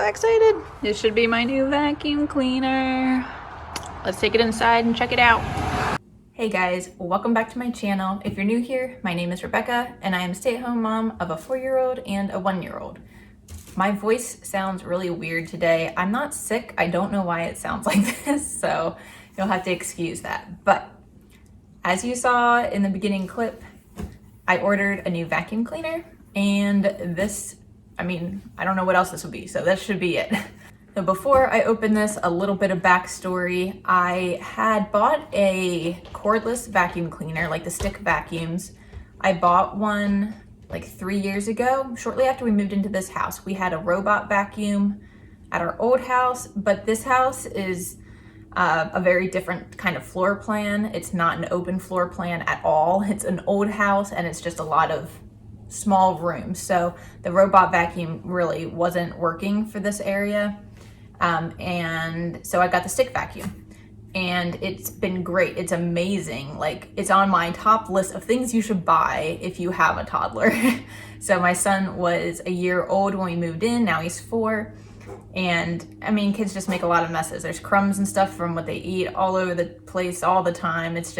so excited. This should be my new vacuum cleaner. Let's take it inside and check it out. Hey guys, welcome back to my channel. If you're new here, my name is Rebecca and I am a stay-at-home mom of a 4-year-old and a 1-year-old. My voice sounds really weird today. I'm not sick. I don't know why it sounds like this, so you'll have to excuse that. But as you saw in the beginning clip, I ordered a new vacuum cleaner, and this, I don't know what else this would be, so this should be it. So before I open this, a little bit of backstory. I had bought a cordless vacuum cleaner, like the stick vacuums. I bought one like 3 years ago, shortly after we moved into this house. We had a robot vacuum at our old house, but this house is a very different kind of floor plan. It's not an open floor plan at all. It's an old house and it's just a lot of small rooms. So the robot vacuum really wasn't working for this area. And so I got the stick vacuum and it's been great. It's amazing. Like, it's on my top list of things you should buy if you have a toddler. So my son was a year old when we moved in. Now he's 4. And kids just make a lot of messes. There's crumbs and stuff from what they eat all over the place all the time. It's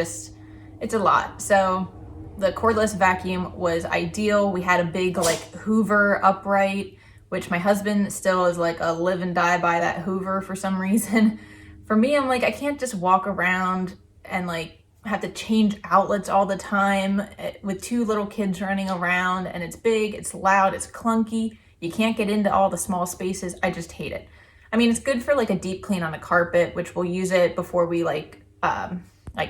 a lot. So the cordless vacuum was ideal. We had a big Hoover upright, which my husband still is like a live and die by that Hoover for some reason. For me, I'm like, I can't just walk around and have to change outlets all the time with 2 little kids running around, and it's big, it's loud, it's clunky. You can't get into all the small spaces. I just hate it. It's good for a deep clean on a carpet, which we'll use it before we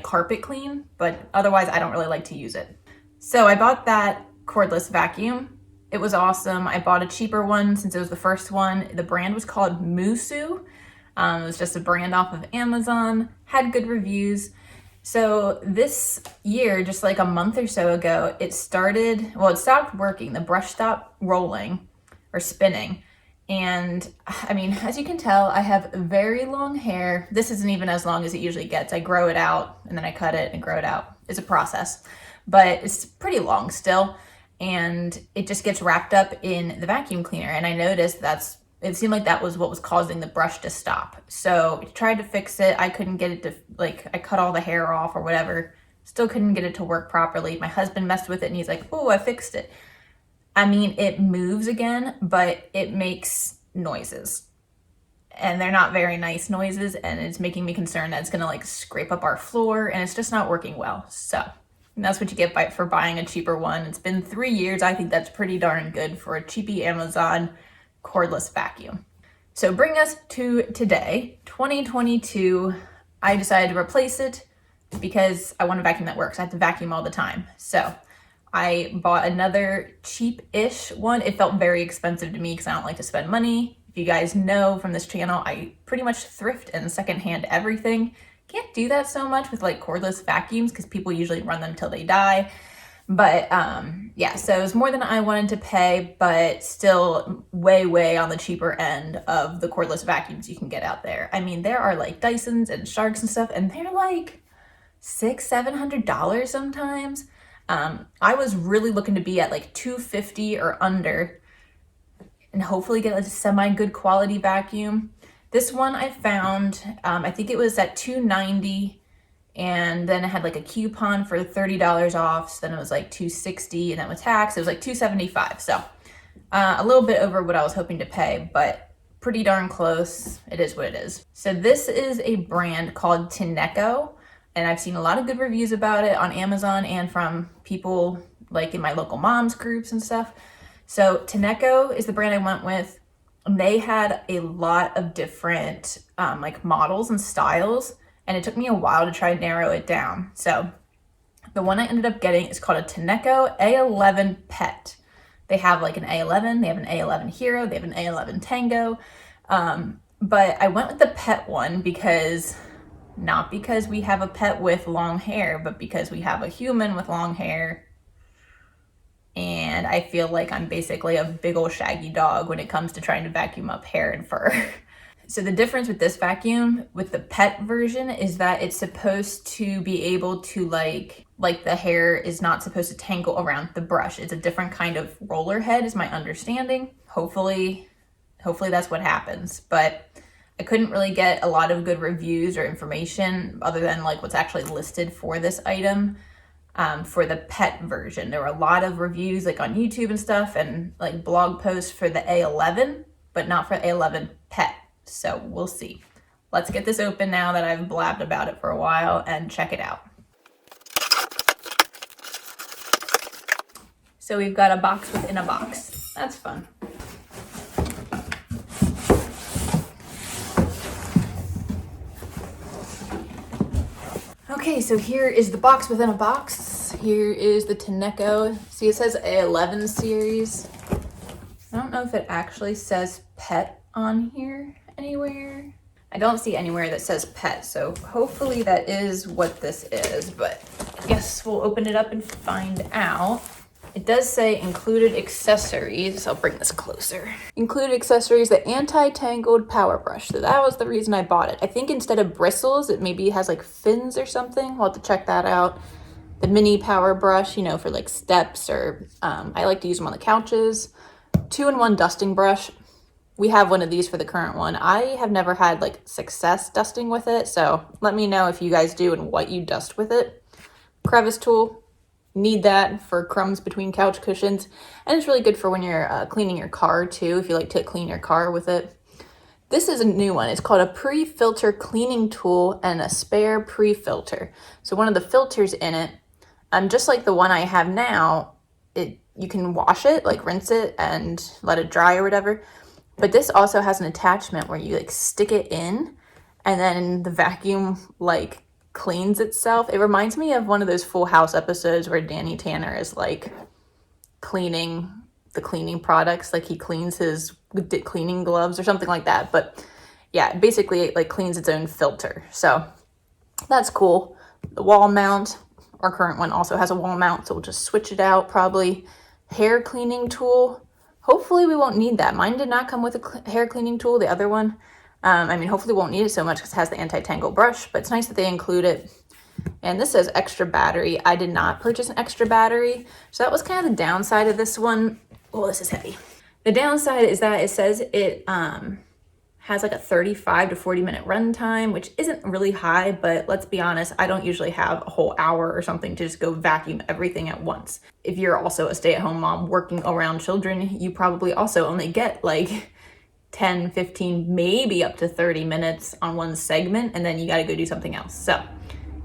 carpet clean, but otherwise I don't really like to use it. So I bought that cordless vacuum. It was awesome. I bought a cheaper one since it was the first one. The brand was called Musu. It was just a brand off of Amazon, had good reviews. So this year, just a month or so ago, it stopped working. The brush stopped rolling or spinning. And as you can tell, I have very long hair. This isn't even as long as it usually gets. I grow it out and then I cut it and grow it out. It's a process, but it's pretty long still. And it just gets wrapped up in the vacuum cleaner. And I noticed it seemed like that was what was causing the brush to stop. So I tried to fix it. I couldn't get it to, I cut all the hair off or whatever. Still couldn't get it to work properly. My husband messed with it and he's like, oh, I fixed it. It moves again, but it makes noises. And they're not very nice noises, and it's making me concerned that it's gonna scrape up our floor, and it's just not working well. So that's what you get for buying a cheaper one. It's been 3 years. I think that's pretty darn good for a cheapy Amazon cordless vacuum. So bring us to today, 2022. I decided to replace it because I want a vacuum that works. I have to vacuum all the time. So I bought another cheap-ish one. It felt very expensive to me because I don't like to spend money. If you guys know from this channel, I pretty much thrift and secondhand everything. Can't do that so much with cordless vacuums because people usually run them till they die. But yeah, so it was more than I wanted to pay, but still way, way on the cheaper end of the cordless vacuums you can get out there. There are Dysons and Sharks and stuff, and they're $600-700 sometimes. I was really looking to be at $250 or under and hopefully get a semi-good quality vacuum. This one I found, I think it was at $290, and then it had a coupon for $30 off, so then it was $260, and then with tax, it was $275. So a little bit over what I was hoping to pay, but pretty darn close. It is what it is. So this is a brand called Tineco, and I've seen a lot of good reviews about it on Amazon and from people in my local moms groups and stuff. So Tineco is the brand I went with. They had a lot of different models and styles, and it took me a while to try to narrow it down. So the one I ended up getting is called a Tineco A11 Pet. They have an A11, they have an A11 Hero, they have an A11 Tango. But I went with the pet one not because we have a pet with long hair, but because we have a human with long hair. And I feel like I'm basically a big old shaggy dog when it comes to trying to vacuum up hair and fur. So the difference with this vacuum, with the pet version, is that it's supposed to be able to the hair is not supposed to tangle around the brush. It's a different kind of roller head is my understanding. Hopefully hopefully that's what happens. But I couldn't really get a lot of good reviews or information other than like what's actually listed for this item. For the pet version, there were a lot of reviews like on YouTube and stuff, and like blog posts for the A11, but not for A11 pet. So we'll see. Let's get this open now that I've blabbed about it for a while and check it out. So we've got a box within a box. That's fun. Okay, so here is the box within a box. Here is the Tineco. See, it says A11 series. I don't know if it actually says pet on here anywhere. I don't see anywhere that says pet, so hopefully that is what this is, but I guess we'll open it up and find out. It does say included accessories. I'll bring this closer. Included accessories, the Anti-Tangled power brush. So that was the reason I bought it. I think instead of bristles, it maybe has like fins or something. We'll have to check that out. The mini power brush, you know, for like steps, or I like to use them on the couches. 2-in-1 dusting brush. We have one of these for the current one. I have never had like success dusting with it, so let me know if you guys do and what you dust with it. Crevice tool. Need that for crumbs between couch cushions, and it's really good for when you're cleaning your car too, if you like to clean your car with it. This is a new one. It's called a pre-filter cleaning tool and a spare pre-filter. So one of the filters in it, just like the one I have now, you can wash it, like rinse it and let it dry or whatever, but this also has an attachment where you like stick it in and then the vacuum like cleans itself. It reminds me of one of those Full House episodes where Danny Tanner is like cleaning the cleaning products, like he cleans his cleaning gloves or something like that. But yeah, basically it like cleans its own filter. So that's cool. The wall mount, our current one also has a wall mount, so we'll just switch it out probably. Hair cleaning tool. Hopefully we won't need that. Mine did not come with a hair cleaning tool, the other one. I mean, hopefully won't need it so much because it has the Anti-Tangle brush, but it's nice that they include it. And this says extra battery. I did not purchase an extra battery, so that was kind of the downside of this one. Oh, this is heavy. The downside is that it says it has like a 35 to 40 minute run time, which isn't really high, but let's be honest, I don't usually have a whole hour or something to just go vacuum everything at once. If you're also a stay-at-home mom working around children, you probably also only get like 10, 15, maybe up to 30 minutes on one segment, and then you got to go do something else. So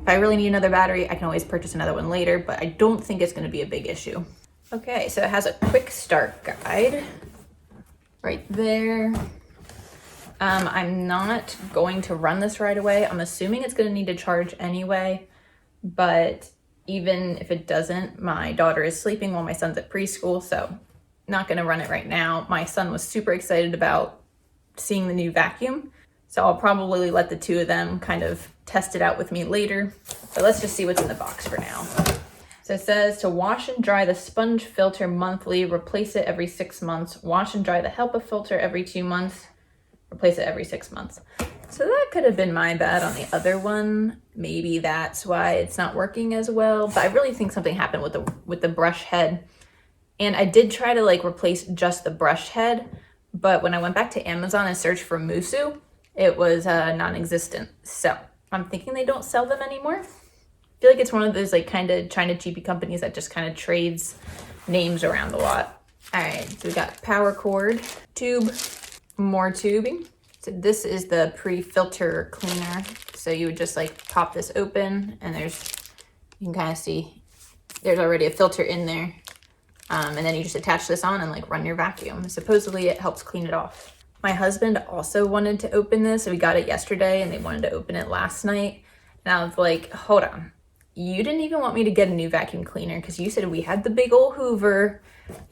if I really need another battery, I can always purchase another one later, but I don't think it's going to be a big issue. Okay, so it has a quick start guide right there. I'm not going to run this right away. I'm assuming it's going to need to charge anyway, but even if it doesn't, my daughter is sleeping while my son's at preschool, so not going to run it right now. My son was super excited about seeing the new vacuum, so I'll probably let the two of them kind of test it out with me later, but let's just see what's in the box for now. So it says to wash and dry the sponge filter monthly, replace it every 6 months, wash and dry the HEPA filter every 2 months, replace it every 6 months. So that could have been my bad on the other one. Maybe that's why it's not working as well, but I really think something happened with the brush head. And I did try to like replace just the brush head, but when I went back to Amazon and searched for Musu, it was non-existent. So I'm thinking they don't sell them anymore. I feel like it's one of those like kind of China cheapy companies that just kind of trades names around a lot. All right, so we got power cord, tube, more tubing. So this is the pre-filter cleaner. So you would just like pop this open and you can kind of see there's already a filter in there. And then you just attach this on and like run your vacuum. Supposedly it helps clean it off. My husband also wanted to open this. So we got it yesterday and they wanted to open it last night. And I was like, hold on. You didn't even want me to get a new vacuum cleaner because you said we had the big old Hoover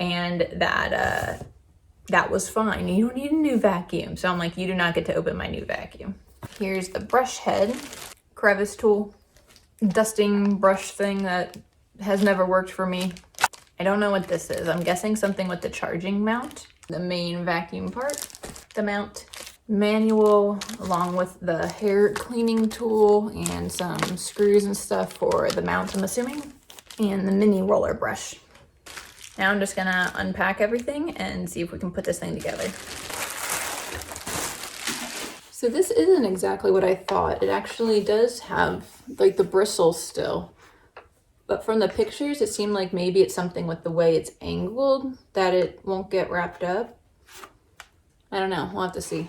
and that was fine. You don't need a new vacuum. So I'm like, you do not get to open my new vacuum. Here's the brush head, crevice tool, dusting brush thing that has never worked for me. I don't know what this is. I'm guessing something with the charging mount. The main vacuum part, the mount, manual, along with the hair cleaning tool and some screws and stuff for the mount, I'm assuming, and the mini roller brush. Now I'm just gonna unpack everything and see if we can put this thing together. So this isn't exactly what I thought. It actually does have like the bristles still. But from the pictures, it seemed like maybe it's something with the way it's angled that it won't get wrapped up. I don't know, we'll have to see.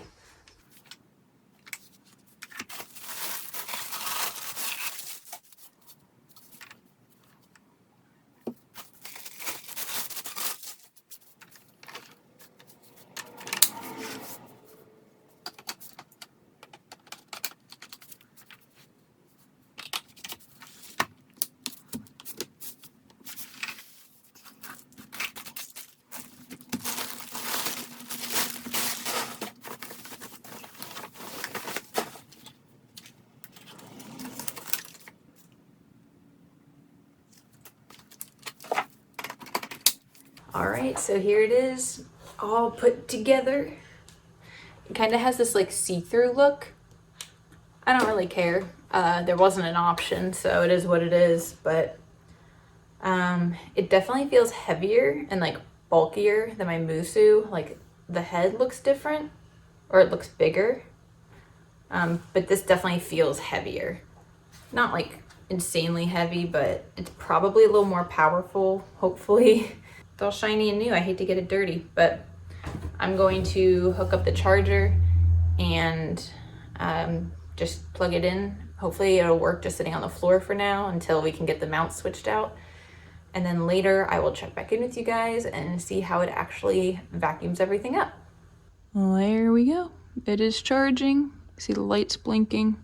All right, so here it is, all put together. It kind of has this like see-through look. I don't really care. There wasn't an option, so it is what it is, but it definitely feels heavier and like bulkier than my Musu. Like the head looks different, or it looks bigger, but this definitely feels heavier. Not like insanely heavy, but it's probably a little more powerful, hopefully. It's all shiny and new. I hate to get it dirty, but I'm going to hook up the charger and just plug it in. Hopefully it'll work just sitting on the floor for now until we can get the mount switched out. And then later I will check back in with you guys and see how it actually vacuums everything up. Well, there we go. It is charging. See the lights blinking.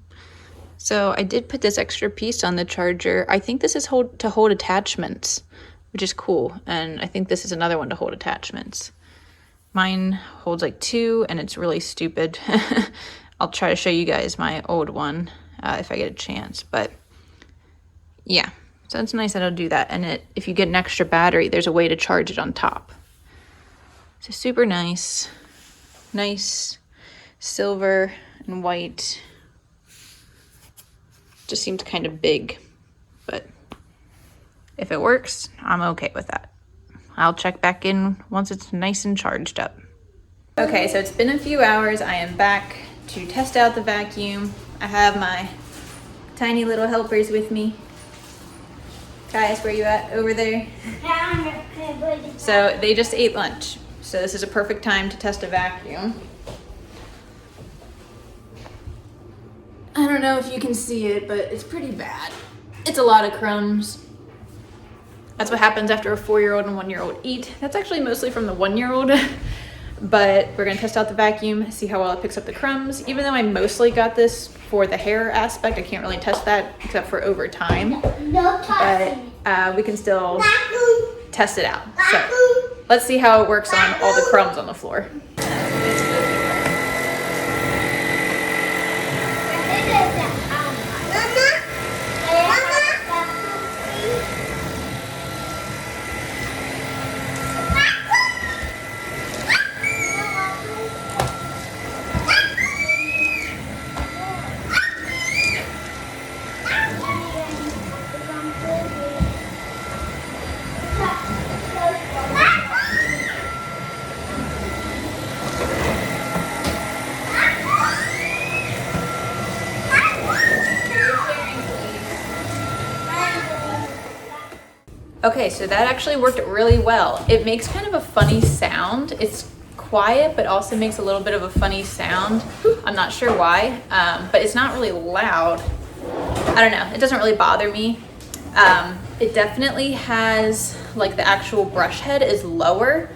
So I did put this extra piece on the charger. I think this is to hold attachments, which is cool. And I think this is another one to hold attachments. Mine holds like 2 and it's really stupid. I'll try to show you guys my old one if I get a chance, but yeah. So it's nice that it'll do that. And if you get an extra battery, there's a way to charge it on top. So super nice. Nice silver and white. Just seems kind of big, but if it works, I'm okay with that. I'll check back in once it's nice and charged up. Okay, so it's been a few hours. I am back to test out the vacuum. I have my tiny little helpers with me. Guys, where you at? Over there? So they just ate lunch. So this is a perfect time to test a vacuum. I don't know if you can see it, but it's pretty bad. It's a lot of crumbs. That's what happens after a 4-year-old and 1-year-old eat. That's actually mostly from the 1-year-old, but we're gonna test out the vacuum, see how well it picks up the crumbs. Even though I mostly got this for the hair aspect, I can't really test that except for over time, but we can still test it out. So let's see how it works on all the crumbs on the floor. Okay, so that actually worked really well. It makes kind of a funny sound. It's quiet, but also makes a little bit of a funny sound. I'm not sure why, but it's not really loud. I don't know, it doesn't really bother me. It definitely has, like the actual brush head is lower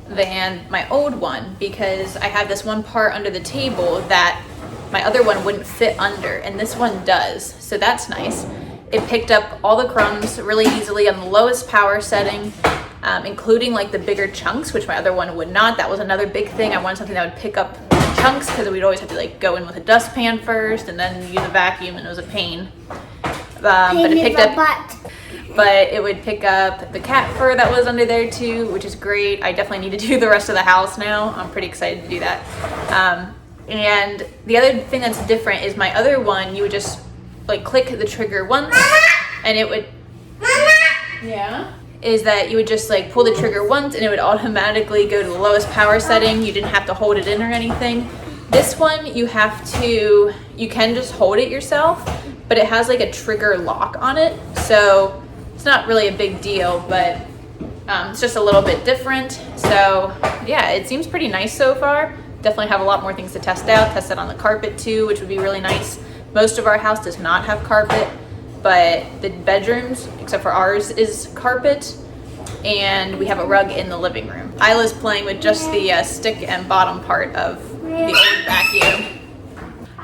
than my old one because I have this one part under the table that my other one wouldn't fit under, and this one does, so that's nice. It picked up all the crumbs really easily on the lowest power setting, including like the bigger chunks, which my other one would not. That was another big thing. I wanted something that would pick up chunks because we'd always have to like go in with a dustpan first and then use a vacuum, and it was a pain. But it would pick up the cat fur that was under there too, which is great. I definitely need to do the rest of the house now. I'm pretty excited to do that. And the other thing that's different is my other one, you would just like click the trigger once and it would, is that you would just like pull the trigger once and it would automatically go to the lowest power setting. You didn't have to hold it in or anything. This one you can just hold it yourself, but it has like a trigger lock on it. So it's not really a big deal, but it's just a little bit different. So yeah, it seems pretty nice so far. Definitely have a lot more things to test out. Test it on the carpet too, which would be really nice. Most of our house does not have carpet, but the bedrooms, except for ours, is carpet. And we have a rug in the living room. Isla's playing with just the stick and bottom part of the old vacuum.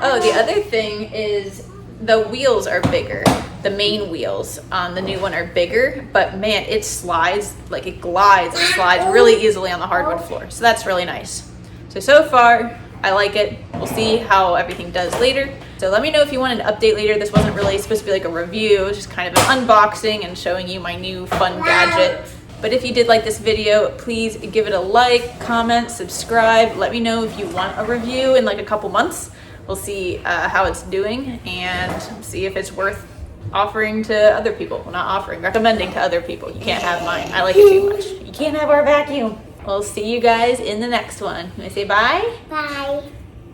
Oh, the other thing is the wheels are bigger. The main wheels on the new one are bigger, but man, it slides, like it glides and slides really easily on the hardwood floor. So that's really nice. So far, I like it. We'll see how everything does later. So let me know if you want an update later. This wasn't really supposed to be like a review. It was just kind of an unboxing and showing you my new fun gadget. But if you did like this video, please give it a like, comment, subscribe. Let me know if you want a review in like a couple months. We'll see how it's doing and see if it's worth offering to other people. Well, not offering, recommending to other people. You can't have mine. I like it too much. You can't have our vacuum. We'll see you guys in the next one. Can I say bye? Bye.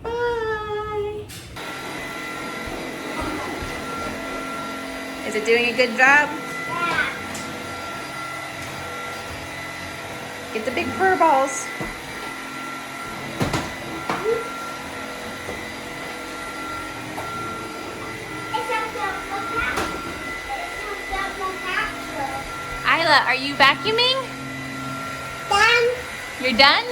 Bye. Is it doing a good job? Yeah. Get the big fur balls. Isla, are you vacuuming? Done. You're done?